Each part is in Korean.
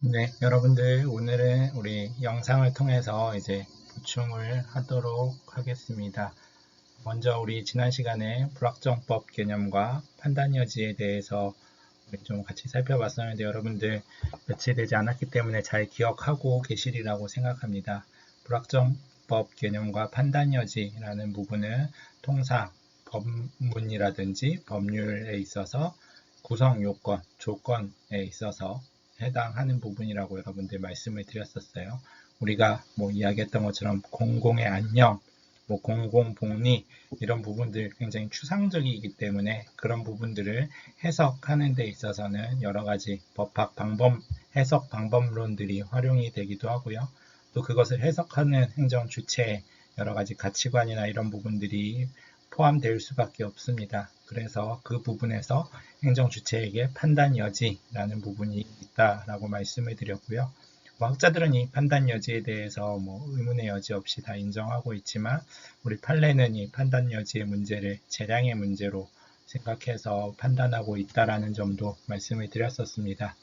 네, 여러분들 오늘은 우리 영상을 통해서 이제 보충을 하도록 하겠습니다. 먼저 우리 지난 시간에 불확정법 개념과 판단 여지에 대해서 우리 좀 같이 살펴봤었는데 여러분들 며칠 되지 않았기 때문에 잘 기억하고 계시리라고 생각합니다. 불확정법 개념과 판단 여지라는 부분은 통상 법문이라든지 법률에 있어서 구성 요건, 조건에 있어서 해당하는 부분이라고 여러분들 말씀을 드렸었어요. 우리가 이야기했던 것처럼 공공의 안녕, 공공복리 이런 부분들 굉장히 추상적이기 때문에 그런 부분들을 해석하는 데 있어서는 여러 가지 법학 방법, 해석 방법론들이 활용이 되기도 하고요. 또 그것을 해석하는 행정 주체의 여러 가지 가치관이나 이런 부분들이 포함될 수밖에 없습니다. 그래서 그 부분에서 행정 주체에게 판단 여지라는 부분이 있다라고 말씀을 드렸고요. 학자들은 이 판단 여지에 대해서 의문의 여지 없이 다 인정하고 있지만 우리 판례는 이 판단 여지의 문제를 재량의 문제로 생각해서 판단하고 있다라는 점도 말씀을 드렸었습니다.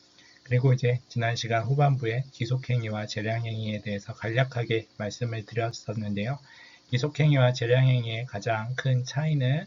그리고 이제 지난 시간 후반부에 기속행위와 재량행위에 대해서 간략하게 말씀을 드렸었는데요. 기속행위와 재량행위의 가장 큰 차이는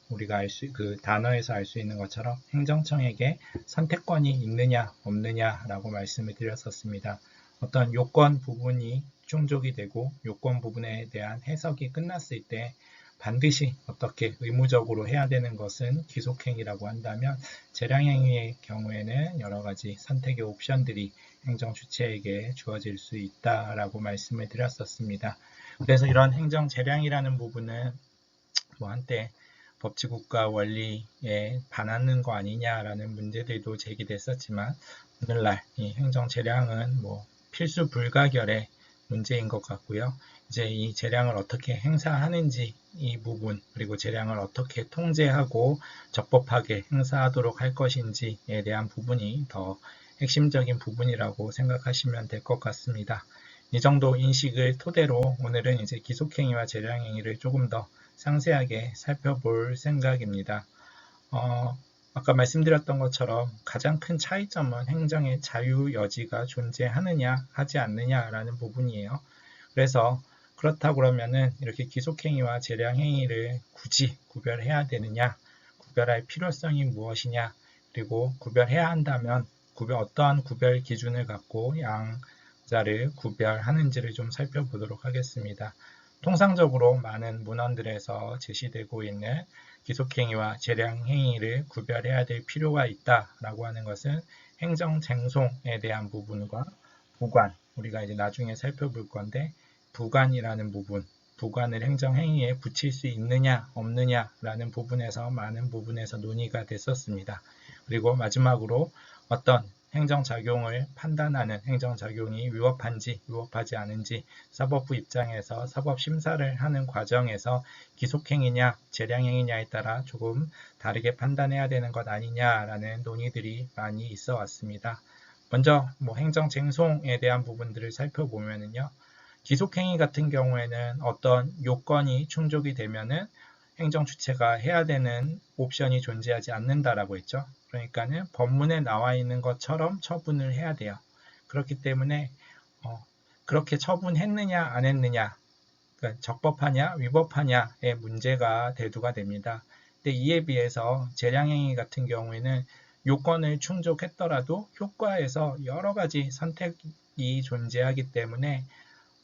우리가 그 단어에서 알 수 있는 것처럼 행정청에게 선택권이 있느냐 없느냐라고 말씀을 드렸었습니다. 어떤 요건 부분이 충족이 되고 요건 부분에 대한 해석이 끝났을 때 반드시 어떻게 의무적으로 해야 되는 것은 기속행위라고 한다면 재량행위의 경우에는 여러 가지 선택의 옵션들이 행정 주체에게 주어질 수 있다라고 말씀을 드렸었습니다. 그래서 이런 행정 재량이라는 부분은 한때 법치국가 원리에 반하는 거 아니냐라는 문제들도 제기됐었지만 오늘날 이 행정 재량은 필수 불가결의 문제인 것 같고요. 이제 이 재량을 어떻게 행사하는지 이 부분 그리고 재량을 어떻게 통제하고 적법하게 행사하도록 할 것인지에 대한 부분이 더 핵심적인 부분이라고 생각하시면 될 것 같습니다. 이 정도 인식을 토대로 오늘은 이제 기속행위와 재량행위를 조금 더 상세하게 살펴볼 생각입니다. 아까 말씀드렸던 것처럼 가장 큰 차이점은 행정의 자유 여지가 존재하느냐 하지 않느냐라는 부분이에요. 그래서 그렇다고 그러면은 이렇게 기속행위와 재량행위를 굳이 구별해야 되느냐, 구별할 필요성이 무엇이냐, 그리고 구별해야 한다면 어떠한 구별 기준을 갖고 양자를 구별하는지를 좀 살펴보도록 하겠습니다. 통상적으로 많은 문헌들에서 제시되고 있는 기속행위와 재량행위를 구별해야 될 필요가 있다라고 하는 것은 행정쟁송에 대한 부분과 부관, 우리가 이제 나중에 살펴볼 건데 부관이라는 부분, 부관을 행정행위에 붙일 수 있느냐 없느냐라는 부분에서 많은 부분에서 논의가 됐었습니다. 그리고 마지막으로 어떤 행정작용을 판단하는 행정작용이 위법한지 위법하지 않은지 사법부 입장에서 사법심사를 하는 과정에서 기속행위냐 재량행위냐에 따라 조금 다르게 판단해야 되는 것 아니냐라는 논의들이 많이 있어 왔습니다. 먼저 행정쟁송에 대한 부분들을 살펴보면요. 기속행위 같은 경우에는 어떤 요건이 충족이 되면은 행정주체가 해야 되는 옵션이 존재하지 않는다라고 했죠. 그러니까는 법문에 나와 있는 것처럼 처분을 해야 돼요. 그렇기 때문에 그렇게 처분했느냐 안 했느냐, 그러니까 적법하냐 위법하냐의 문제가 대두가 됩니다. 근데 이에 비해서 재량행위 같은 경우에는 요건을 충족했더라도 효과에서 여러 가지 선택이 존재하기 때문에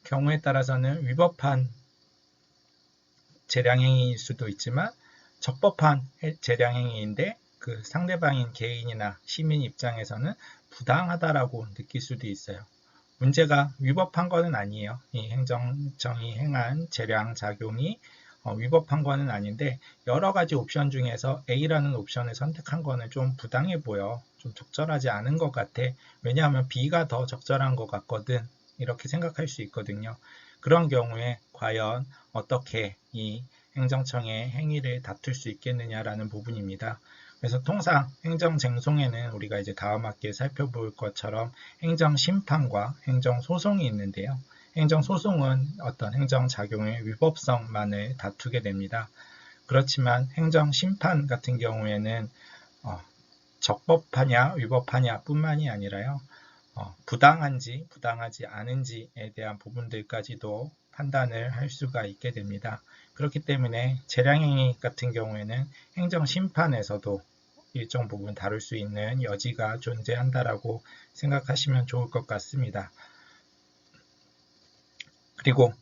경우에 따라서는 위법한 재량행위일 수도 있지만 적법한 재량행위인데 그 상대방인 개인이나 시민 입장에서는 부당하다라고 느낄 수도 있어요. 문제가 위법한 것은 아니에요. 이 행정청이 행한 재량 작용이 위법한 것은 아닌데 여러 가지 옵션 중에서 A라는 옵션을 선택한 거는 좀 부당해 보여. 좀 적절하지 않은 것 같아. 왜냐하면 B가 더 적절한 것 같거든. 이렇게 생각할 수 있거든요. 그런 경우에 과연 어떻게 이 행정청의 행위를 다툴 수 있겠느냐라는 부분입니다. 그래서 통상 행정쟁송에는 우리가 이제 다음 학기에 살펴볼 것처럼 행정심판과 행정소송이 있는데요. 행정소송은 어떤 행정작용의 위법성만을 다투게 됩니다. 그렇지만 행정심판 같은 경우에는 적법하냐 위법하냐 뿐만이 아니라요. 부당한지 부당하지 않은지에 대한 부분들까지도 판단을 할 수가 있게 됩니다. 그렇기 때문에 재량행위 같은 경우에는 행정심판에서도 일정 부분 다룰 수 있는 여지가 존재한다라고 생각하시면 좋을 것 같습니다. 그리고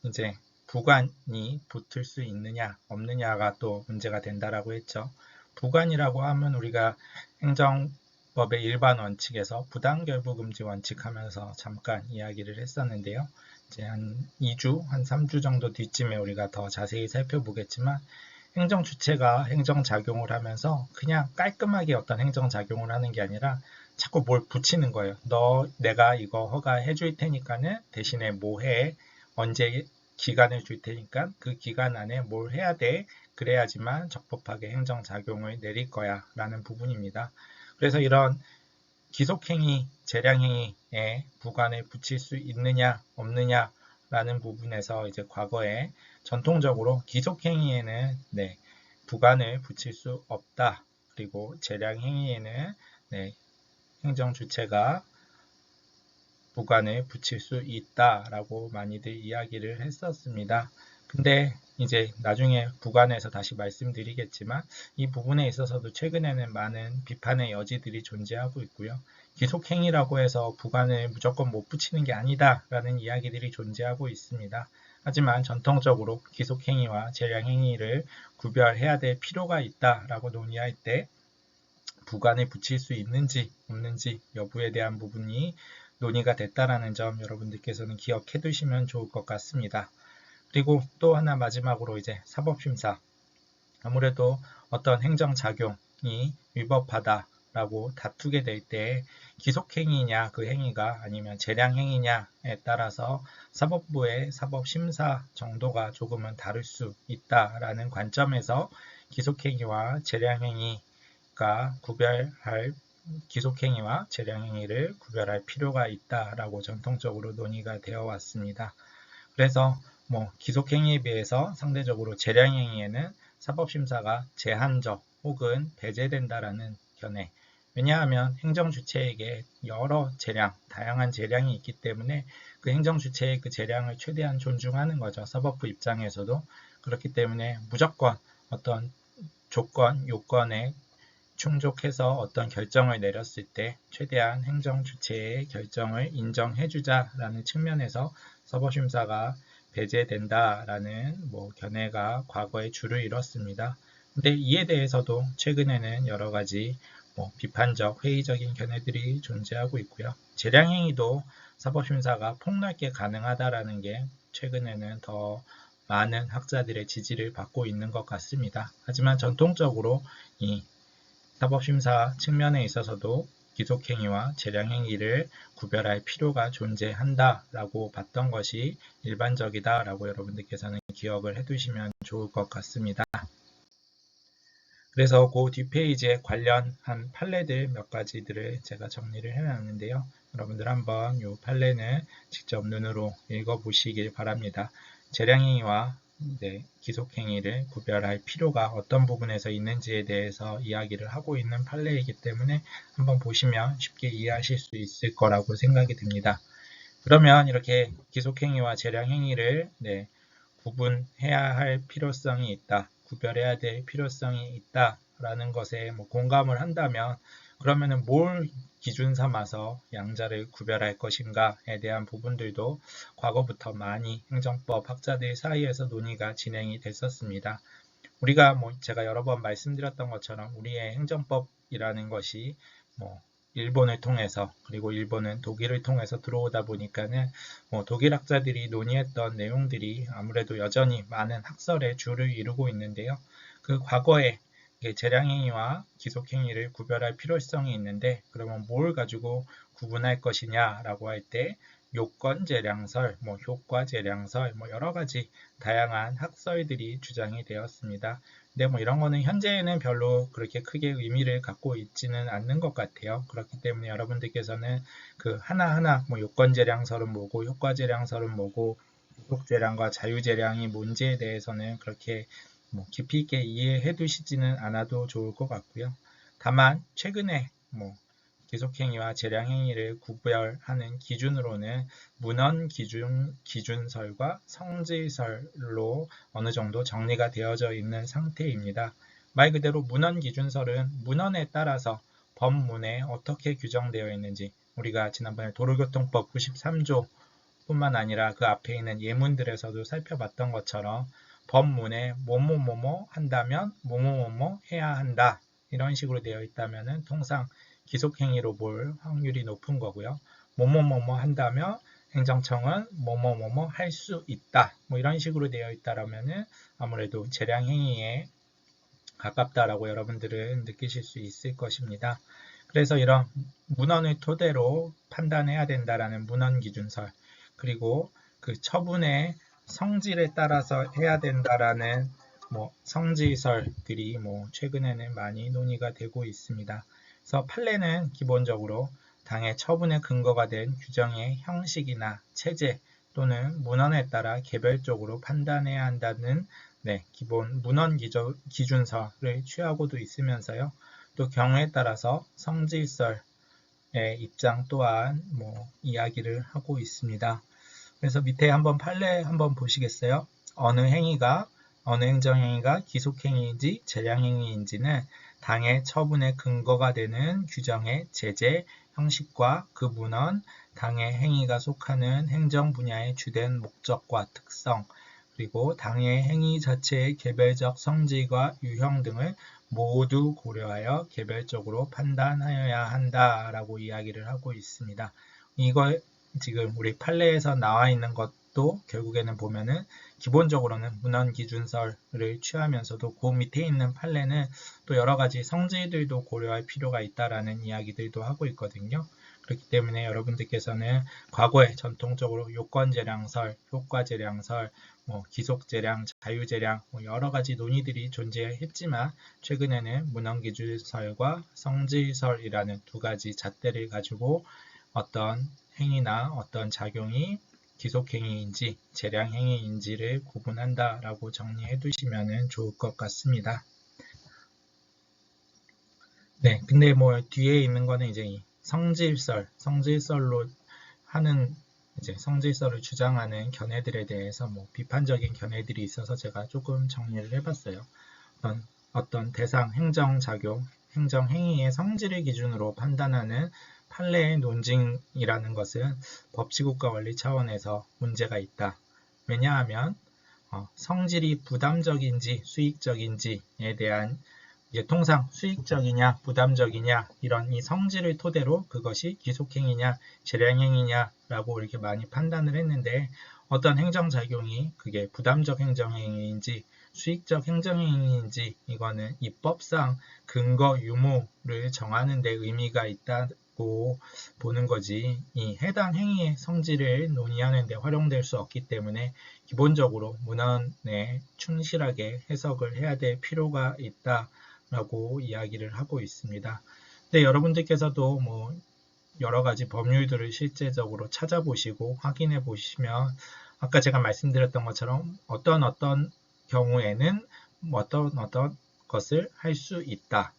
이제 부관이 붙을 수 있느냐 없느냐가 또 문제가 된다라고 했죠. 부관이라고 하면 우리가 행정법의 일반 원칙에서 부당결부금지 원칙 하면서 잠깐 이야기를 했었는데요. 이제 한 2주, 한 3주 정도 뒤쯤에 우리가 더 자세히 살펴보겠지만 행정주체가 행정작용을 하면서 그냥 깔끔하게 어떤 행정작용을 하는 게 아니라 자꾸 뭘 붙이는 거예요. 내가 이거 허가해 줄 테니까는 대신에 뭐 해? 언제 기간을 줄 테니까 그 기간 안에 뭘 해야 돼? 그래야지만 적법하게 행정작용을 내릴 거야 라는 부분입니다. 그래서 이런 기속행위, 재량행위에 부관을 붙일 수 있느냐 없느냐 라는 부분에서 이제 과거에 전통적으로 기속행위에는 부관을 붙일 수 없다. 그리고 재량행위에는 행정주체가 부관을 붙일 수 있다라고 많이들 이야기를 했었습니다. 근데 이제 나중에 부관에서 다시 말씀드리겠지만 이 부분에 있어서도 최근에는 많은 비판의 여지들이 존재하고 있고요. 기속행위라고 해서 부관을 무조건 못 붙이는 게 아니다 라는 이야기들이 존재하고 있습니다. 하지만 전통적으로 기속행위와 재량행위를 구별해야 될 필요가 있다라고 논의할 때 부관을 붙일 수 있는지 없는지 여부에 대한 부분이 논의가 됐다라는 점 여러분들께서는 기억해 두시면 좋을 것 같습니다. 그리고 또 하나 마지막으로 이제 사법심사. 아무래도 어떤 행정작용이 위법하다라고 다투게 될 때 기속행위냐 그 행위가 아니면 재량행위냐에 따라서 사법부의 사법심사 정도가 조금은 다를 수 있다라는 관점에서 기속행위와 재량행위가 기속행위와 재량행위를 구별할 필요가 있다라고 전통적으로 논의가 되어 왔습니다. 그래서 기속행위에 비해서 상대적으로 재량행위에는 사법심사가 제한적 혹은 배제된다라는 견해. 왜냐하면 행정주체에게 여러 재량, 다양한 재량이 있기 때문에 그 행정주체의 그 재량을 최대한 존중하는 거죠. 사법부 입장에서도. 그렇기 때문에 무조건 어떤 조건, 요건에 충족해서 어떤 결정을 내렸을 때 최대한 행정주체의 결정을 인정해주자라는 측면에서 사법심사가 배제된다라는 견해가 과거에 줄을 이뤘습니다. 근데 이에 대해서도 최근에는 여러 가지 비판적, 회의적인 견해들이 존재하고 있고요. 재량행위도 사법심사가 폭넓게 가능하다라는 게 최근에는 더 많은 학자들의 지지를 받고 있는 것 같습니다. 하지만 전통적으로 이 사법심사 측면에 있어서도 기속행위와 재량행위를 구별할 필요가 존재한다라고 봤던 것이 일반적이다라고 여러분들께서는 기억을 해두시면 좋을 것 같습니다. 그래서 그 뒷페이지에 관련한 판례들 몇 가지들을 제가 정리를 해놨는데요. 여러분들 한번 이 판례는 직접 눈으로 읽어보시길 바랍니다. 재량행위와 기속행위를 구별할 필요가 어떤 부분에서 있는지에 대해서 이야기를 하고 있는 판례이기 때문에 한번 보시면 쉽게 이해하실 수 있을 거라고 생각이 듭니다. 그러면 이렇게 기속행위와 재량행위를 구분해야 할 필요성이 있다, 구별해야 될 필요성이 있다라는 것에 공감을 한다면 그러면은 뭘 기준 삼아서 양자를 구별할 것인가에 대한 부분들도 과거부터 많이 행정법 학자들 사이에서 논의가 진행이 됐었습니다. 우리가 제가 여러 번 말씀드렸던 것처럼 우리의 행정법이라는 것이 일본을 통해서 그리고 일본은 독일을 통해서 들어오다 보니까는 독일 학자들이 논의했던 내용들이 아무래도 여전히 많은 학설의 줄을 이루고 있는데요. 그 과거에 재량행위와 기속행위를 구별할 필요성이 있는데 그러면 뭘 가지고 구분할 것이냐라고 할 때 요건재량설, 효과재량설 여러 가지 다양한 학설들이 주장이 되었습니다. 근데 이런 거는 현재에는 별로 그렇게 크게 의미를 갖고 있지는 않는 것 같아요. 그렇기 때문에 여러분들께서는 그 하나하나 요건재량설은 뭐고 효과재량설은 뭐고 기속재량과 자유재량이 뭔지에 대해서는 그렇게 깊이 있게 이해해 두시지는 않아도 좋을 것 같고요. 다만 최근에 기속행위와 재량행위를 구별하는 기준으로는 문헌 기준설과 성질설로 어느 정도 정리가 되어져 있는 상태입니다. 말 그대로 문헌 기준설은 문헌에 따라서 법문에 어떻게 규정되어 있는지, 우리가 지난번에 도로교통법 93조 뿐만 아니라 그 앞에 있는 예문들에서도 살펴봤던 것처럼 법문에 뭐뭐뭐뭐 한다면 뭐뭐뭐뭐 해야 한다, 이런 식으로 되어 있다면 통상 기속행위로 볼 확률이 높은 거고요. 뭐뭐뭐뭐 한다면 행정청은 뭐뭐뭐뭐 할 수 있다, 뭐 이런 식으로 되어 있다면 아무래도 재량행위에 가깝다라고 여러분들은 느끼실 수 있을 것입니다. 그래서 이런 문헌을 토대로 판단해야 된다라는 문헌 기준설, 그리고 그 처분의 성질에 따라서 해야 된다라는 성질설들이 최근에는 많이 논의가 되고 있습니다. 그래서 판례는 기본적으로 당의 처분의 근거가 된 규정의 형식이나 체제 또는 문헌에 따라 개별적으로 판단해야 한다는 기본 문헌 기준설을 취하고도 있으면서요. 또 경우에 따라서 성질설의 입장 또한 이야기를 하고 있습니다. 그래서 밑에 한번 판례 한번 보시겠어요? 어느 행정행위가 기속행위인지 재량행위인지는 당의 처분의 근거가 되는 규정의 제재, 형식과 그 문헌, 당의 행위가 속하는 행정 분야의 주된 목적과 특성, 그리고 당의 행위 자체의 개별적 성질과 유형 등을 모두 고려하여 개별적으로 판단하여야 한다라고 이야기를 하고 있습니다. 이거 지금 우리 판례에서 나와 있는 것도 결국에는 보면은 기본적으로는 문헌 기준설을 취하면서도 그 밑에 있는 판례는 또 여러 가지 성질들도 고려할 필요가 있다라는 이야기들도 하고 있거든요. 그렇기 때문에 여러분들께서는 과거에 전통적으로 요건재량설, 효과재량설, 기속재량, 자유재량 여러 가지 논의들이 존재했지만 최근에는 문헌기준설과 성질설이라는 두 가지 잣대를 가지고 어떤 행위나 어떤 작용이 기속행위인지 재량행위인지를 구분한다라고 정리해 두시면 좋을 것 같습니다. 네, 근데 뒤에 있는 거는 이제 이 성질설로 하는 성질설을 주장하는 견해들에 대해서 비판적인 견해들이 있어서 제가 조금 정리를 해봤어요. 어떤 대상 행정작용, 행정행위의 성질을 기준으로 판단하는 판례의 논증이라는 것은 법치국가 원리 차원에서 문제가 있다. 왜냐하면 성질이 부담적인지 수익적인지에 대한 통상 수익적이냐 부담적이냐 이런 이 성질을 토대로 그것이 기속행위냐 재량행위냐라고 이렇게 많이 판단을 했는데, 어떤 행정작용이 그게 부담적 행정행위인지 수익적 행정행위인지 이거는 입법상 근거 유무를 정하는 데 의미가 있다고 보는 거지, 이 해당 행위의 성질을 논의하는 데 활용될 수 없기 때문에 기본적으로 문헌에 충실하게 해석을 해야 될 필요가 있다 라고 이야기를 하고 있습니다. 근데 여러분들께서도 여러 가지 법률들을 실제적으로 찾아보시고 확인해 보시면 아까 제가 말씀드렸던 것처럼 어떤 경우에는 어떤 것을 할 수 있다,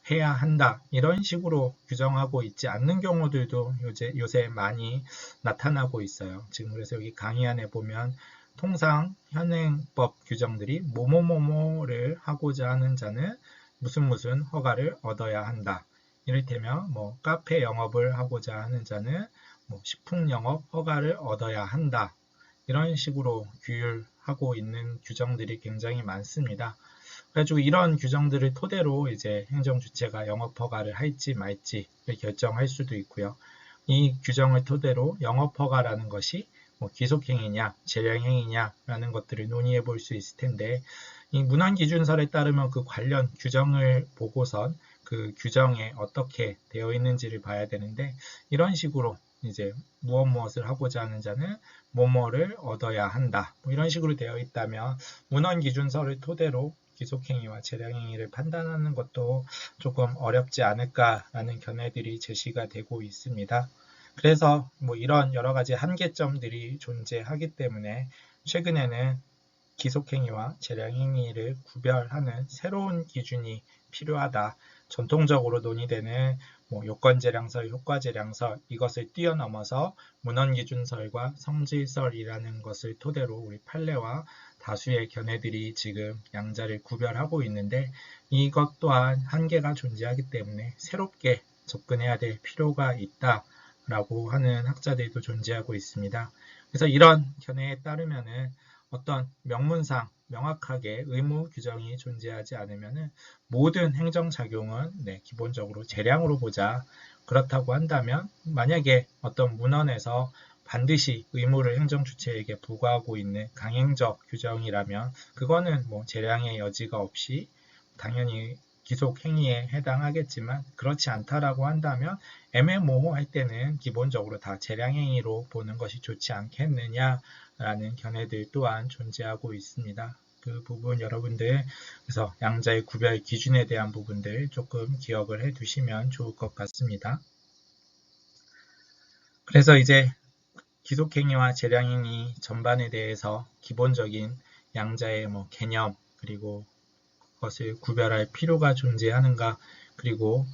해야 한다 이런 식으로 규정하고 있지 않는 경우들도 요새 많이 나타나고 있어요. 지금 그래서 여기 강의안에 보면 통상 현행법 규정들이 뭐뭐뭐뭐를 하고자 하는 자는 무슨 허가를 얻어야 한다. 이를테면 카페 영업을 하고자 하는 자는 식품 영업 허가를 얻어야 한다. 이런 식으로 규율하고 있는 규정들이 굉장히 많습니다. 그래가지고 이런 규정들을 토대로 이제 행정주체가 영업 허가를 할지 말지를 결정할 수도 있고요. 이 규정을 토대로 영업 허가라는 것이 기속행위냐 재량행위냐라는 것들을 논의해 볼 수 있을 텐데, 이 문헌기준설에 따르면 그 관련 규정을 보고선 그 규정에 어떻게 되어 있는지를 봐야 되는데, 이런 식으로 이제 무엇을 하고자 하는 자는 뭐뭐를 얻어야 한다, 이런 식으로 되어 있다면 문헌기준설을 토대로 기속행위와 재량행위를 판단하는 것도 조금 어렵지 않을까라는 견해들이 제시가 되고 있습니다. 그래서 이런 여러 가지 한계점들이 존재하기 때문에 최근에는 기속행위와 재량행위를 구별하는 새로운 기준이 필요하다. 전통적으로 논의되는 요건재량설, 효과재량설 이것을 뛰어넘어서 문헌기준설과 성질설이라는 것을 토대로 우리 판례와 다수의 견해들이 지금 양자를 구별하고 있는데 이것 또한 한계가 존재하기 때문에 새롭게 접근해야 될 필요가 있다라고 하는 학자들도 존재하고 있습니다. 그래서 이런 견해에 따르면은 어떤 명문상 명확하게 의무 규정이 존재하지 않으면은 모든 행정작용은 기본적으로 재량으로 보자. 그렇다고 한다면 만약에 어떤 문헌에서 반드시 의무를 행정주체에게 부과하고 있는 강행적 규정이라면 그거는 재량의 여지가 없이 당연히 기속행위에 해당하겠지만 그렇지 않다라고 한다면 애매모호할 때는 기본적으로 다 재량행위로 보는 것이 좋지 않겠느냐라는 견해들 또한 존재하고 있습니다. 그 부분 여러분들 그래서 양자의 구별 기준에 대한 부분들 조금 기억을 해 두시면 좋을 것 같습니다. 그래서 이제 기속행위와 재량행위 전반에 대해서 기본적인 양자의 개념 그리고 그것을 구별할 필요가 존재하는가 그리고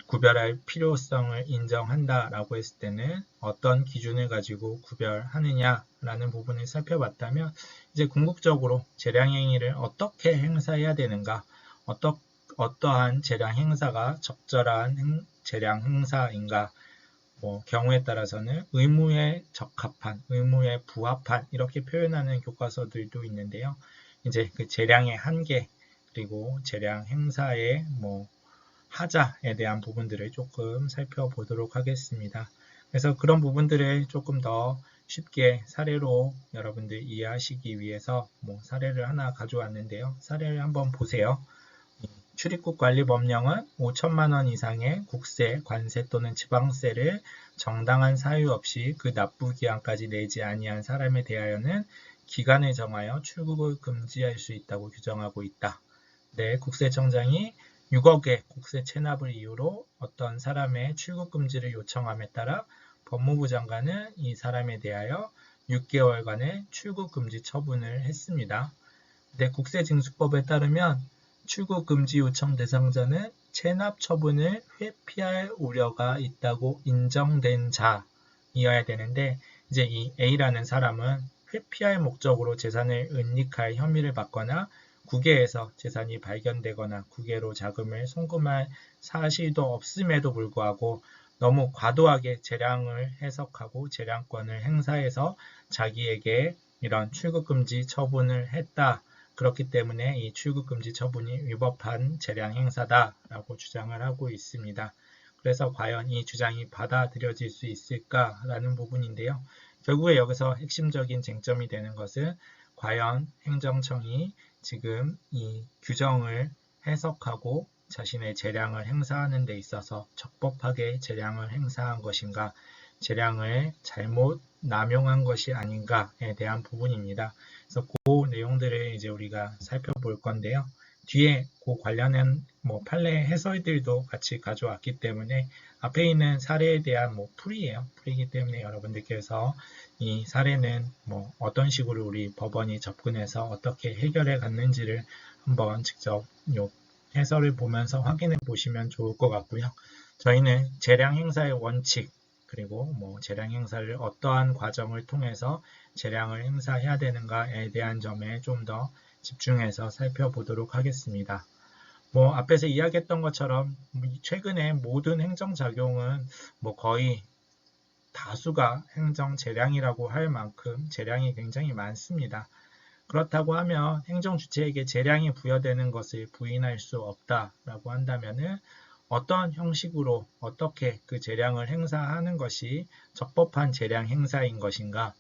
구별할 필요성을 인정한다라고 했을 때는 어떤 기준을 가지고 구별하느냐라는 부분을 살펴봤다면 이제 궁극적으로 재량행위를 어떻게 행사해야 되는가 어떠한 재량 행사가 적절한 재량 행사인가 경우에 따라서는 의무에 적합한, 의무에 부합한 이렇게 표현하는 교과서들도 있는데요. 이제 그 재량의 한계 그리고 재량 행사의 하자에 대한 부분들을 조금 살펴보도록 하겠습니다. 그래서 그런 부분들을 조금 더 쉽게 사례로 여러분들 이해하시기 위해서 사례를 하나 가져왔는데요. 사례를 한번 보세요. 출입국관리법령은 5천만 원 이상의 국세, 관세 또는 지방세를 정당한 사유 없이 그 납부기한까지 내지 아니한 사람에 대하여는 기간을 정하여 출국을 금지할 수 있다고 규정하고 있다. 네, 국세청장이 6억의 국세 체납을 이유로 어떤 사람의 출국 금지를 요청함에 따라 법무부 장관은 이 사람에 대하여 6개월간의 출국 금지 처분을 했습니다. 네, 국세징수법에 따르면 출국 금지 요청 대상자는 체납 처분을 회피할 우려가 있다고 인정된 자이어야 되는데 이제 이 A라는 사람은 회피할 목적으로 재산을 은닉할 혐의를 받거나 국외에서 재산이 발견되거나 국외로 자금을 송금할 사실도 없음에도 불구하고 너무 과도하게 재량을 해석하고 재량권을 행사해서 자기에게 이런 출국금지 처분을 했다. 그렇기 때문에 이 출국금지 처분이 위법한 재량 행사다라고 주장을 하고 있습니다. 그래서 과연 이 주장이 받아들여질 수 있을까라는 부분인데요. 결국에 여기서 핵심적인 쟁점이 되는 것은 과연 행정청이 지금 이 규정을 해석하고 자신의 재량을 행사하는 데 있어서 적법하게 재량을 행사한 것인가, 재량을 잘못 남용한 것이 아닌가에 대한 부분입니다. 그래서 그 내용들을 이제 우리가 살펴볼 건데요. 뒤에 그 관련한 판례 해설들도 같이 가져왔기 때문에 앞에 있는 사례에 대한 풀이예요. 풀이기 때문에 여러분들께서 이 사례는 어떤 식으로 우리 법원이 접근해서 어떻게 해결해 갔는지를 한번 직접 해설을 보면서 확인해 보시면 좋을 것 같고요. 저희는 재량 행사의 원칙 그리고 재량 행사를 어떠한 과정을 통해서 재량을 행사해야 되는가에 대한 점에 좀 더 집중해서 살펴보도록 하겠습니다. 앞에서 이야기했던 것처럼 최근에 모든 행정작용은 거의 다수가 행정 재량이라고 할 만큼 재량이 굉장히 많습니다. 그렇다고 하면 행정주체에게 재량이 부여되는 것을 부인할 수 없다라고 한다면은 어떤 형식으로 어떻게 그 재량을 행사하는 것이 적법한 재량 행사인 것인가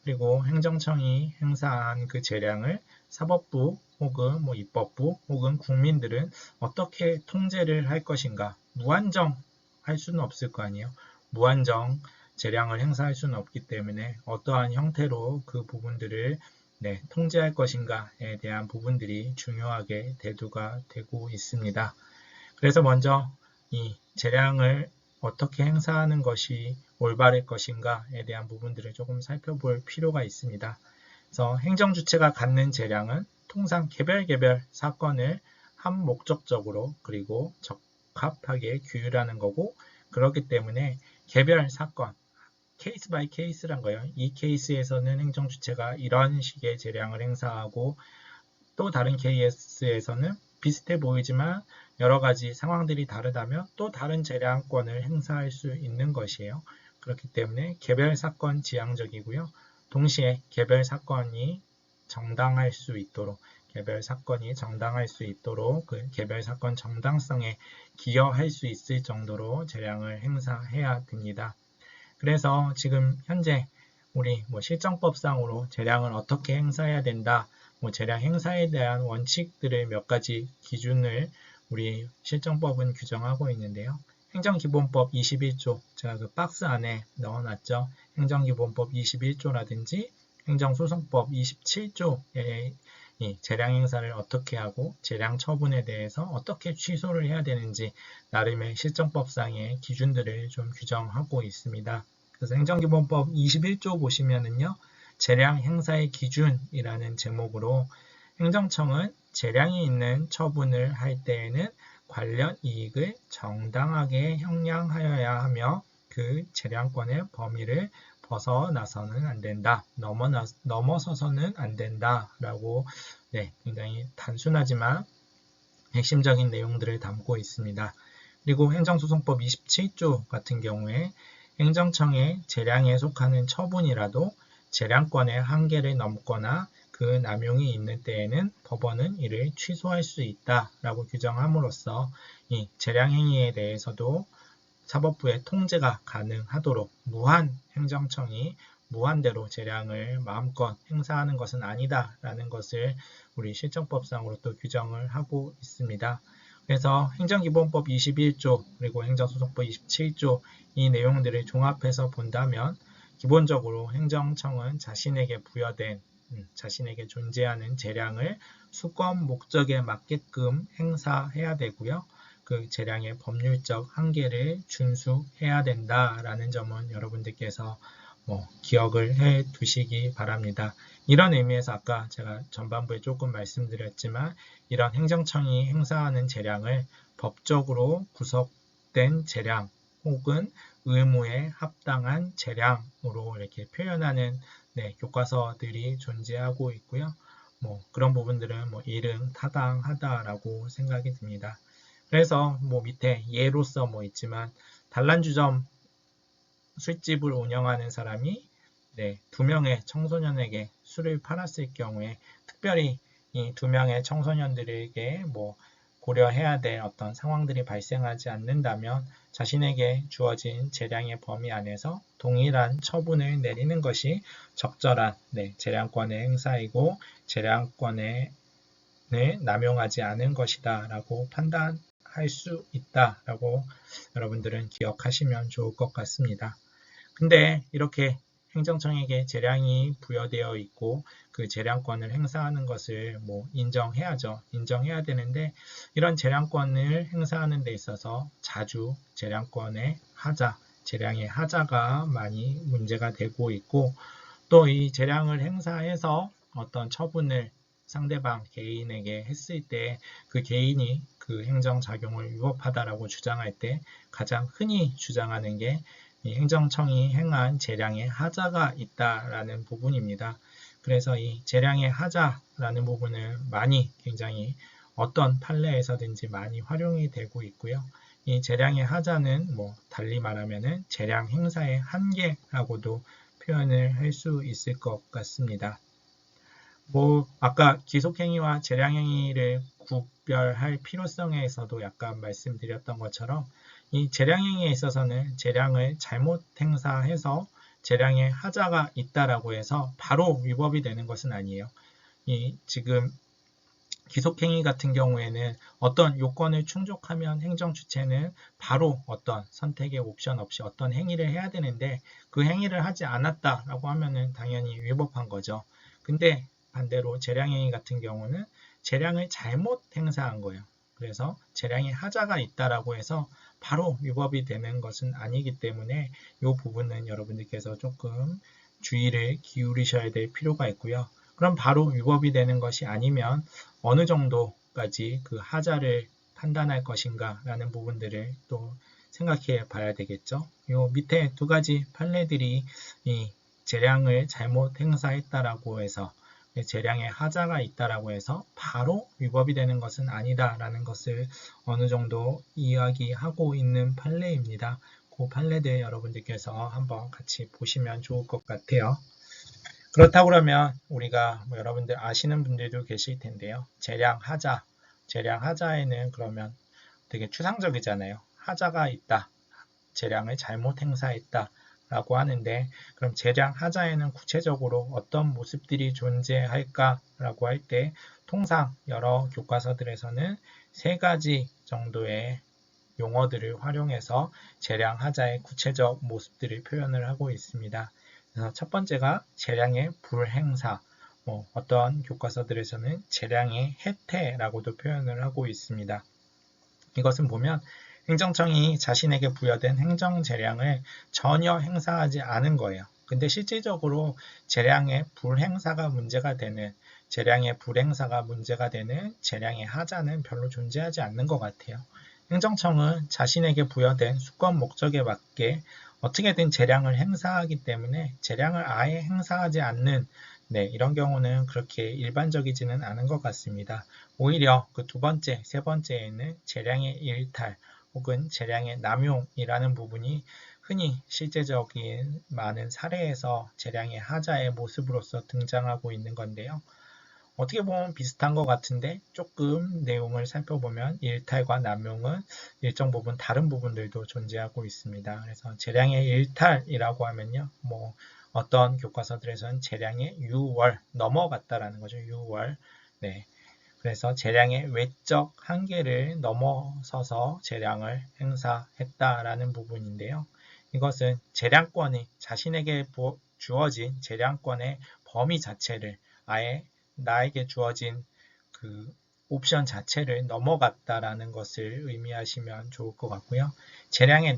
그리고 행정청이 행사한 그 재량을 사법부 혹은 입법부 혹은 국민들은 어떻게 통제를 할 것인가 무한정 할 수는 없을 거 아니에요. 무한정 재량을 행사할 수는 없기 때문에 어떠한 형태로 그 부분들을 통제할 것인가에 대한 부분들이 중요하게 대두가 되고 있습니다. 그래서 먼저 이 재량을 어떻게 행사하는 것이 올바를 것인가에 대한 부분들을 조금 살펴볼 필요가 있습니다. 그래서 행정주체가 갖는 재량은 통상 개별 사건을 한 목적적으로 그리고 적합하게 규율하는 거고, 그렇기 때문에 개별 사건, 케이스 바이 케이스란 거예요. 이 케이스에서는 행정주체가 이런 식의 재량을 행사하고, 또 다른 케이스에서는 비슷해 보이지만 여러 가지 상황들이 다르다면 또 다른 재량권을 행사할 수 있는 것이에요. 그렇기 때문에 개별 사건 지향적이고요. 동시에 개별 사건이 정당할 수 있도록 그 개별 사건 정당성에 기여할 수 있을 정도로 재량을 행사해야 됩니다. 그래서 지금 현재 우리 실정법상으로 재량을 어떻게 행사해야 된다, 재량 행사에 대한 원칙들을 몇 가지 기준을 우리 실정법은 규정하고 있는데요. 행정기본법 21조, 제가 그 박스 안에 넣어놨죠. 행정기본법 21조라든지 행정소송법 27조에 이 재량 행사를 어떻게 하고 재량 처분에 대해서 어떻게 취소를 해야 되는지 나름의 실정법상의 기준들을 좀 규정하고 있습니다. 그래서 행정기본법 21조 보시면은요, 재량 행사의 기준이라는 제목으로 행정청은 재량이 있는 처분을 할 때에는 관련 이익을 정당하게 형량하여야 하며 그 재량권의 범위를 벗어나서는 안 된다, 넘어서서는 안 된다라고 굉장히 단순하지만 핵심적인 내용들을 담고 있습니다. 그리고 행정소송법 27조 같은 경우에 행정청의 재량에 속하는 처분이라도 재량권의 한계를 넘거나 그 남용이 있는 때에는 법원은 이를 취소할 수 있다라고 규정함으로써 이 재량 행위에 대해서도 사법부의 통제가 가능하도록 행정청이 무한대로 재량을 마음껏 행사하는 것은 아니다라는 것을 우리 실정법상으로 또 규정을 하고 있습니다. 그래서 행정기본법 21조 그리고 행정소송법 27조 이 내용들을 종합해서 본다면 기본적으로 행정청은 자신에게 존재하는 재량을 수권 목적에 맞게끔 행사해야 되고요. 그 재량의 법률적 한계를 준수해야 된다라는 점은 여러분들께서 기억을 해 두시기 바랍니다. 이런 의미에서 아까 제가 전반부에 조금 말씀드렸지만 이런 행정청이 행사하는 재량을 법적으로 구속된 재량 혹은 의무에 합당한 재량으로 이렇게 표현하는 교과서들이 존재하고 있고요. 그런 부분들은 일응타당하다라고 생각이 듭니다. 그래서 밑에 예로서 있지만 단란주점 술집을 운영하는 사람이 2명의 청소년에게 술을 팔았을 경우에 특별히 이 2명의 청소년들에게 고려해야 될 어떤 상황들이 발생하지 않는다면 자신에게 주어진 재량의 범위 안에서 동일한 처분을 내리는 것이 적절한 재량권의 행사이고 재량권을 남용하지 않은 것이다 라고 판단할 수 있다 라고 여러분들은 기억하시면 좋을 것 같습니다. 근데 이렇게 행정청에게 재량이 부여되어 있고 그 재량권을 행사하는 것을 인정해야죠. 인정해야 되는데 이런 재량권을 행사하는 데 있어서 자주 재량의 하자가 많이 문제가 되고 있고 또 이 재량을 행사해서 어떤 처분을 상대방 개인에게 했을 때 그 개인이 그 행정작용을 위법하다라고 주장할 때 가장 흔히 주장하는 게 이 행정청이 행한 재량의 하자가 있다라는 부분입니다. 그래서 이 재량의 하자라는 부분은 굉장히 어떤 판례에서든지 많이 활용이 되고 있고요. 이 재량의 하자는 달리 말하면은 재량 행사의 한계라고도 표현을 할 수 있을 것 같습니다. 아까 기속행위와 재량행위를 구별할 필요성에서도 약간 말씀드렸던 것처럼 이 재량행위에 있어서는 재량을 잘못 행사해서 재량의 하자가 있다라고 해서 바로 위법이 되는 것은 아니에요. 지금 기속행위 같은 경우에는 어떤 요건을 충족하면 행정주체는 바로 어떤 선택의 옵션 없이 어떤 행위를 해야 되는데 그 행위를 하지 않았다라고 하면은 당연히 위법한 거죠. 근데 반대로 재량행위 같은 경우는 재량을 잘못 행사한 거예요. 그래서 재량의 하자가 있다라고 해서 바로 위법이 되는 것은 아니기 때문에 이 부분은 여러분들께서 조금 주의를 기울이셔야 될 필요가 있고요. 그럼 바로 위법이 되는 것이 아니면 어느 정도까지 그 하자를 판단할 것인가 라는 부분들을 또 생각해 봐야 되겠죠. 요 밑에 두 가지 판례들이 이 재량을 잘못 행사했다라고 해서 재량에 하자가 있다라고 해서 바로 위법이 되는 것은 아니다라는 것을 어느 정도 이야기하고 있는 판례입니다. 그 판례들 여러분들께서 한번 같이 보시면 좋을 것 같아요. 그렇다고 그러면 우리가 여러분들 아시는 분들도 계실 텐데요. 재량하자, 재량하자에는 그러면 되게 추상적이잖아요. 하자가 있다, 재량을 잘못 행사했다 라고 하는데, 그럼 재량하자에는 구체적으로 어떤 모습들이 존재할까 라고 할 때 통상 여러 교과서들에서는 세 가지 정도의 용어들을 활용해서 재량하자의 구체적 모습들을 표현을 하고 있습니다. 그래서 첫 번째가 재량의 불행사, 어떤 교과서들에서는 재량의 해태라고도 표현을 하고 있습니다. 이것은 보면 행정청이 자신에게 부여된 행정재량을 전혀 행사하지 않은 거예요. 근데 실질적으로 재량의 불행사가 문제가 되는, 재량의 불행사가 문제가 되는 재량의 하자는 별로 존재하지 않는 것 같아요. 행정청은 자신에게 부여된 수권 목적에 맞게 어떻게든 재량을 행사하기 때문에 재량을 아예 행사하지 않는 이런 경우는 그렇게 일반적이지는 않은 것 같습니다. 오히려 그 두 번째, 세 번째에는 재량의 일탈 혹은 재량의 남용이라는 부분이 흔히 실제적인 많은 사례에서 재량의 하자의 모습으로서 등장하고 있는 건데요. 어떻게 보면 비슷한 것 같은데 조금 내용을 살펴보면 일탈과 남용은 일정 부분 다른 부분들도 존재하고 있습니다. 그래서 재량의 일탈이라고 하면요, 어떤 교과서들에서는 재량의 유월 넘어갔다라는 거죠. 유월. 그래서 재량의 외적 한계를 넘어서서 재량을 행사했다라는 부분인데요. 이것은 재량권이 자신에게 주어진 재량권의 범위 자체를 아예 나에게 주어진 그 옵션 자체를 넘어갔다라는 것을 의미하시면 좋을 것 같고요. 재량의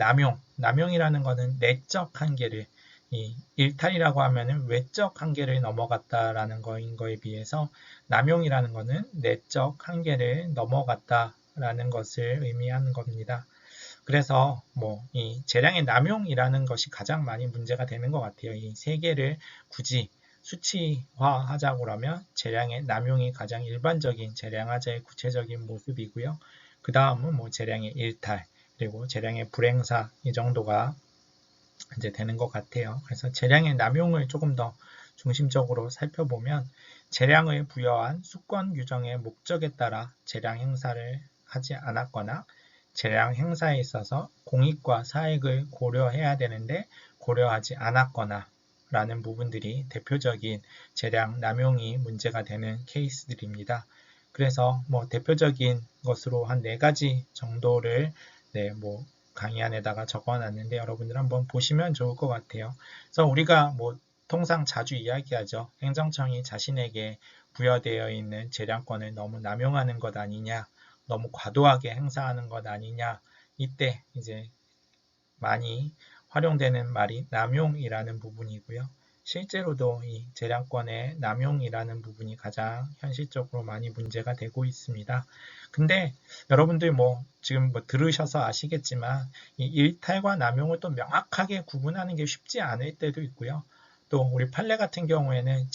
남용이라는 것은 내적 한계를, 이 일탈이라고 하면은 외적 한계를 넘어갔다라는 거에 비해서 남용이라는 것은 내적 한계를 넘어갔다라는 것을 의미하는 겁니다. 그래서 이 재량의 남용이라는 것이 가장 많이 문제가 되는 것 같아요. 이 세 개를 굳이 수치화하자고 하면 재량의 남용이 가장 일반적인 재량하자의 구체적인 모습이고요. 그 다음은 재량의 일탈, 그리고 재량의 불행사, 이 정도가 이제 되는 것 같아요. 그래서 재량의 남용을 조금 더 중심적으로 살펴보면 재량을 부여한 수권 규정의 목적에 따라 재량 행사를 하지 않았거나 재량 행사에 있어서 공익과 사익을 고려해야 되는데 고려하지 않았거나 라는 부분들이 대표적인 재량 남용이 문제가 되는 케이스들입니다. 그래서 대표적인 것으로 한 4가지 정도를 강의안에다가 적어놨는데 여러분들 한번 보시면 좋을 것 같아요. 그래서 우리가 통상 자주 이야기하죠. 행정청이 자신에게 부여되어 있는 재량권을 너무 남용하는 것 아니냐, 너무 과도하게 행사하는 것 아니냐, 이때 이제 많이 활용되는 말이 남용이라는 부분이고요. 실제로도 이 재량권의 남용이라는 부분이 가장 현실적으로 많이 문제가 되고 있습니다. 근데 여러분들 지금 들으셔서 아시겠지만 이 일탈과 남용을 또 명확하게 구분하는 게 쉽지 않을 때도 있고요. 또 우리 판례 같은 경우에는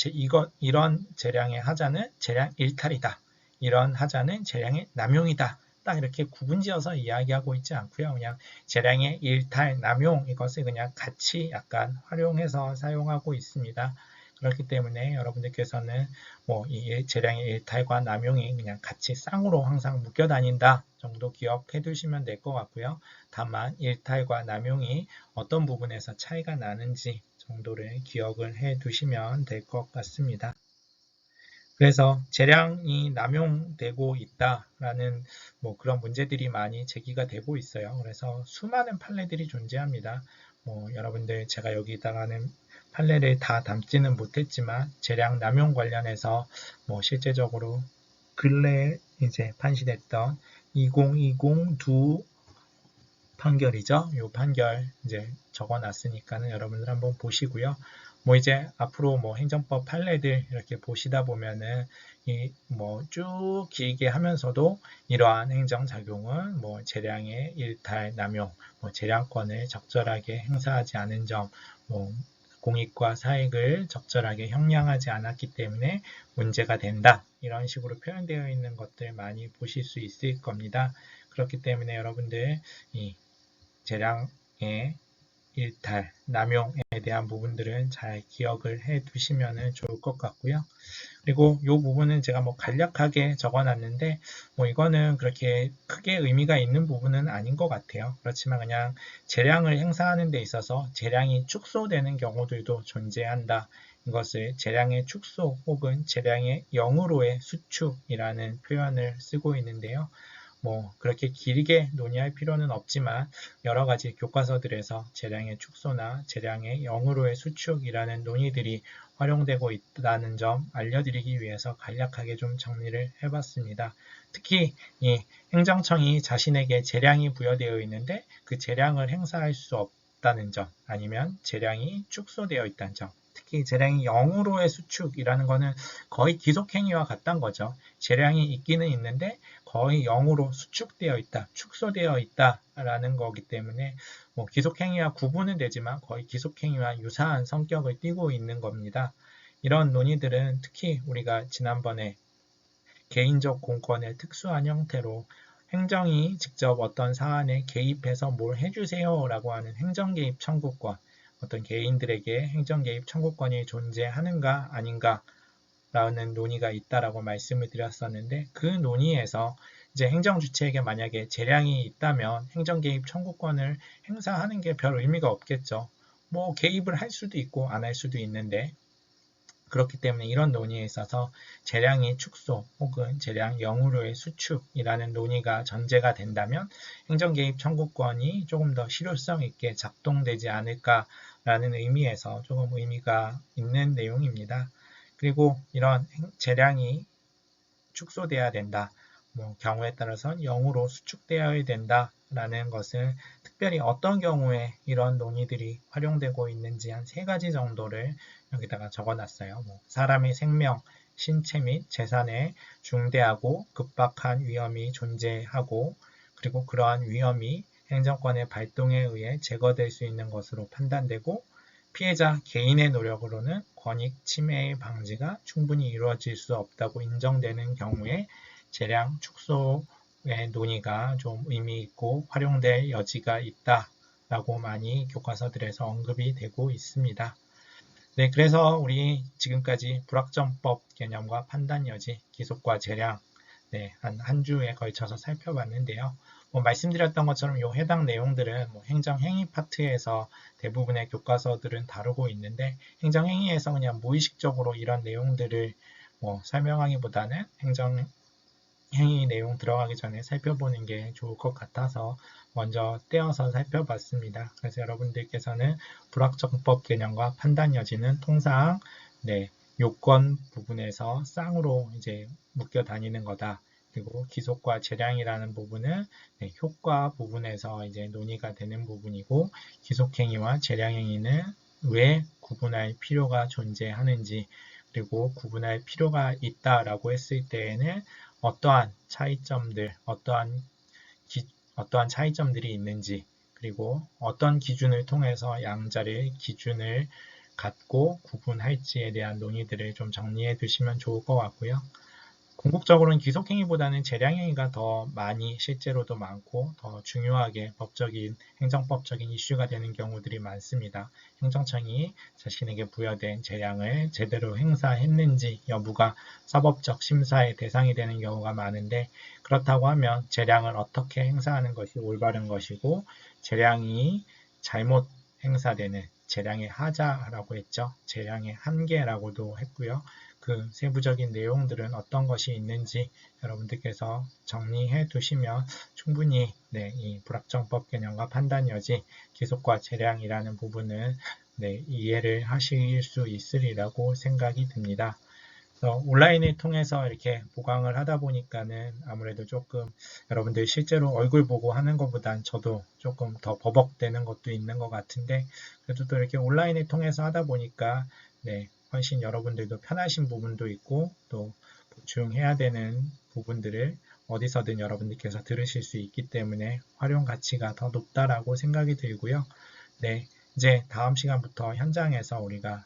이런 재량의 하자는 재량 일탈이다. 이런 하자는 재량의 남용이다. 딱 이렇게 구분지어서 이야기하고 있지 않고요. 그냥 재량의 일탈, 남용 이것을 그냥 같이 약간 활용해서 사용하고 있습니다. 그렇기 때문에 여러분들께서는 이 재량의 일탈과 남용이 그냥 같이 쌍으로 항상 묶여 다닌다 정도 기억해 두시면 될 것 같고요. 다만 일탈과 남용이 어떤 부분에서 차이가 나는지 정도를 기억을 해 두시면 될 것 같습니다. 그래서 재량이 남용되고 있다라는 그런 문제들이 많이 제기가 되고 있어요. 그래서 수많은 판례들이 존재합니다. 여러분들 제가 여기다가는 판례를 다 담지는 못했지만 재량 남용 관련해서 실제적으로 근래에 이제 판시됐던 2020 판결이죠. 이 판결 이제 적어놨으니까는 여러분들 한번 보시고요. 뭐 이제 앞으로 뭐 행정법 판례들 이렇게 보시다 보면은 이 뭐 쭉 길게 하면서도 이러한 행정작용은 뭐 재량의 일탈, 남용, 뭐 재량권을 적절하게 행사하지 않은 점, 뭐 공익과 사익을 적절하게 형량하지 않았기 때문에 문제가 된다. 이런 식으로 표현되어 있는 것들 많이 보실 수 있을 겁니다. 그렇기 때문에 여러분들 이 재량의 일탈, 남용에 대한 부분들은 잘 기억을 해 두시면 좋을 것 같고요. 그리고 이 부분은 제가 뭐 간략하게 적어놨는데 뭐 이거는 그렇게 크게 의미가 있는 부분은 아닌 것 같아요. 그렇지만 그냥 재량을 행사하는 데 있어서 재량이 축소되는 경우들도 존재한다. 이것을 재량의 축소 혹은 재량의 영으로의 수축이라는 표현을 쓰고 있는데요. 뭐 그렇게 길게 논의할 필요는 없지만 여러 가지 교과서들에서 재량의 축소나 재량의 영으로의 수축이라는 논의들이 활용되고 있다는 점 알려드리기 위해서 간략하게 좀 정리를 해봤습니다. 특히 이 행정청이 자신에게 재량이 부여되어 있는데 그 재량을 행사할 수 없다는 점 아니면 재량이 축소되어 있다는 점 특히 재량이 0으로의 수축이라는 것은 거의 기속행위와 같다는 거죠. 재량이 있기는 있는데 거의 0으로 수축되어 있다, 축소되어 있다라는 거기 때문에 뭐 기속행위와 구분은 되지만 거의 기속행위와 유사한 성격을 띠고 있는 겁니다. 이런 논의들은 특히 우리가 지난번에 개인적 공권의 특수한 형태로 행정이 직접 어떤 사안에 개입해서 뭘 해주세요 라고 하는 행정개입 청구권, 어떤 개인들에게 행정개입 청구권이 존재하는가 아닌가 라는 논의가 있다라고 말씀을 드렸었는데 그 논의에서 이제 행정주체에게 만약에 재량이 있다면 행정개입 청구권을 행사하는 게 별 의미가 없겠죠. 뭐 개입을 할 수도 있고 안 할 수도 있는데 그렇기 때문에 이런 논의에 있어서 재량이 축소 혹은 재량 0으로의 수축이라는 논의가 전제가 된다면 행정개입 청구권이 조금 더 실효성 있게 작동되지 않을까라는 의미에서 조금 의미가 있는 내용입니다. 그리고 이런 재량이 축소돼야 된다. 뭐 경우에 따라서는 0으로 수축되어야 된다라는 것은 특별히 어떤 경우에 이런 논의들이 활용되고 있는지 한 3가지 정도를 여기다가 적어놨어요. 뭐 사람의 생명, 신체 및 재산에 중대하고 급박한 위험이 존재하고 그리고 그러한 위험이 행정권의 발동에 의해 제거될 수 있는 것으로 판단되고 피해자 개인의 노력으로는 권익 침해의 방지가 충분히 이루어질 수 없다고 인정되는 경우에 재량 축소의 논의가 좀 의미 있고 활용될 여지가 있다라고 많이 교과서들에서 언급이 되고 있습니다. 네, 그래서 우리 지금까지 불확정법 개념과 판단 여지, 기속과 재량 한 주에 걸쳐서 살펴봤는데요. 뭐 말씀드렸던 것처럼 이 해당 내용들은 뭐 행정행위 파트에서 대부분의 교과서들은 다루고 있는데 행정행위에서 그냥 무의식적으로 이런 내용들을 뭐 설명하기보다는 행정행위 내용 들어가기 전에 살펴보는 게 좋을 것 같아서 먼저 떼어서 살펴봤습니다. 그래서 여러분들께서는 불확정법 개념과 판단 여지는 통상 요건 부분에서 쌍으로 이제 묶여 다니는 거다. 그리고 기속과 재량이라는 부분은 효과 부분에서 이제 논의가 되는 부분이고 기속행위와 재량행위는 왜 구분할 필요가 존재하는지 그리고 구분할 필요가 있다라고 했을 때에는 어떠한 차이점들, 어떠한 차이점들이 있는지 그리고 어떤 기준을 통해서 양자를 기준을 갖고 구분할지에 대한 논의들을 좀 정리해 두시면 좋을 것 같고요. 궁극적으로는 기속행위보다는 재량행위가 더 많이 실제로도 많고 더 중요하게 법적인 행정법적인 이슈가 되는 경우들이 많습니다. 행정청이 자신에게 부여된 재량을 제대로 행사했는지 여부가 사법적 심사의 대상이 되는 경우가 많은데 그렇다고 하면 재량을 어떻게 행사하는 것이 올바른 것이고 재량이 잘못 행사되는 재량의 하자라고 했죠. 재량의 한계라고도 했고요. 그 세부적인 내용들은 어떤 것이 있는지 여러분들께서 정리해 두시면 충분히 이 불확정법 개념과 판단 여지, 기속과 재량이라는 부분은 이해를 하실 수 있으리라고 생각이 듭니다. 그래서 온라인을 통해서 이렇게 보강을 하다 보니까는 아무래도 조금 여러분들 실제로 얼굴 보고 하는 것보단 저도 조금 더 버벅대는 것도 있는 것 같은데 그래도 또 이렇게 온라인을 통해서 하다 보니까 네, 훨씬 여러분들도 편하신 부분도 있고 또 보충해야 되는 부분들을 어디서든 여러분들께서 들으실 수 있기 때문에 활용 가치가 더 높다라고 생각이 들고요. 네, 이제 다음 시간부터 현장에서 우리가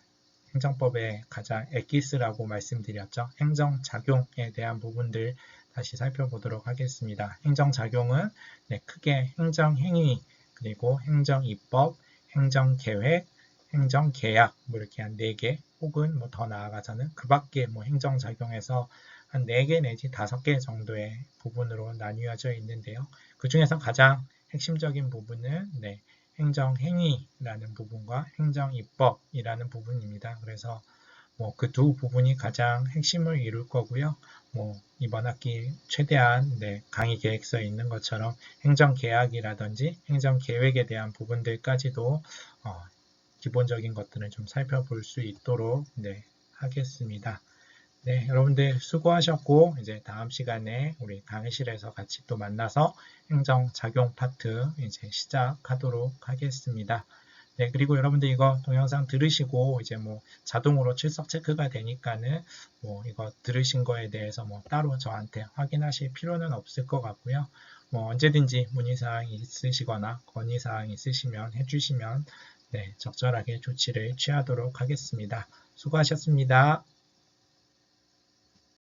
행정법의 가장 엑기스라고 말씀드렸죠. 행정작용에 대한 부분들 다시 살펴보도록 하겠습니다. 행정작용은 네, 크게 행정행위, 그리고 행정입법, 행정계획, 행정계약 뭐 이렇게 한 4개 혹은 뭐 더 나아가서는 그 밖에 뭐 행정작용에서 한 4개 내지 5개 정도의 부분으로 나뉘어져 있는데요. 그 중에서 가장 핵심적인 부분은 네, 행정행위라는 부분과 행정입법이라는 부분입니다. 그래서 뭐 그 두 부분이 가장 핵심을 이룰 거고요. 뭐 이번 학기 최대한 네, 강의 계획서에 있는 것처럼 행정계약이라든지 행정계획에 대한 부분들까지도 기본적인 것들을 좀 살펴볼 수 있도록 네, 하겠습니다. 네, 여러분들 수고하셨고 이제 다음 시간에 우리 강의실에서 같이 또 만나서 행정작용 파트 이제 시작하도록 하겠습니다. 네, 그리고 여러분들 이거 동영상 들으시고 이제 뭐 자동으로 출석 체크가 되니까는 뭐 이거 들으신 거에 대해서 뭐 따로 저한테 확인하실 필요는 없을 것 같고요. 뭐 언제든지 문의사항이 있으시거나 건의사항이 있으시면 해주시면 네, 적절하게 조치를 취하도록 하겠습니다. 수고하셨습니다.